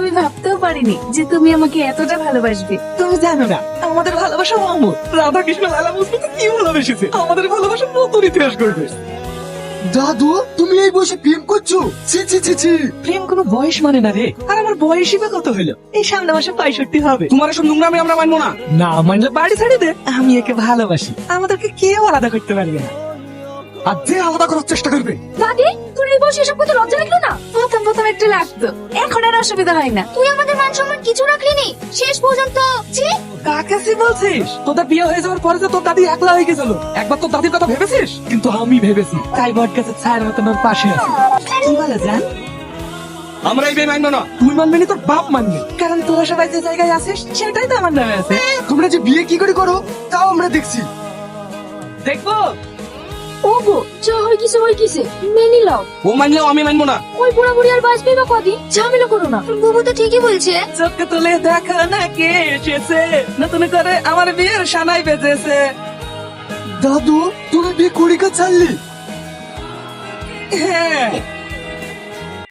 আমি ভাবতেও পারিনি যে তুমি আমাকে এতটা ভালোবাসবে। তুমি জানো না আমাদের ভালোবাসা অমর। রাধা কৃষ্ণ লালা মুসলিমকে কি ভালোবেসেছে, আমাদের ভালোবাসা নতুন ইতিহাস করবে। দাদু তুমি এই বয়সে প্রেম করছো? ছি ছি ছি ছি। প্রেম কোনো বয়স মানে না রে। আর আমার বয়সই বা কত হলো? এই সামনে মাসে 65 হবে। তোমার এসব নোংরামি আমরা মানবো না। না মানলে বাড়ি ছাড়ি দে। আমি একে ভালোবাসি, আমাদেরকে কেউ আলাদা করতে পারবে না। আর যে আলাদা করার চেষ্টা করবে। দাদি তোর এই বসে এসব করতে লজ্জা লাগলো না? প্রথম প্রথম একটু লাগতো, এখন আর অসুবিধা হয় না। তুই আমাদের মান সম্মান কিছু রাখলি নি শেষ পর্যন্ত। ছি, কাকে সে বলছিস? তোদের বিয়ে হয়ে যাওয়ার পরে তো তোর দাদি একলা হয়ে গেছিল। একবার তোর দাদির কথা ভেবেছিস? কিন্তু আমি ভেবেছি, তাই বট গাছে ছায়ের মতন ওর পাশে আছি। কি বলে জান? আমরা এই বিয়ে মানবো না। তুই মানবি না, তোর বাপ মানবে। কারণ তোরা সবাই যে জায়গায় আছিস সেটাই তো আমার নামে আছে। তোমরা যে বিয়ে কি করে করো তাও আমরা দেখছি। দেখবো ওগো যা হয় কিসে মেনে নাও। ও মানলেও আমি মানবো না। ওই বুড়া বুড়ি আর বাঁচবে বা কদিন, ঝামেলা করো না। বুবু তো ঠিকই বলছে। চোখে তুলে দেখা না কে এসেছে, নতুন করে আমার বিয়ের সানাই বেজেছে। দাদু তুমি বিয়ে করি কা ছাড়লি? হ্যাঁ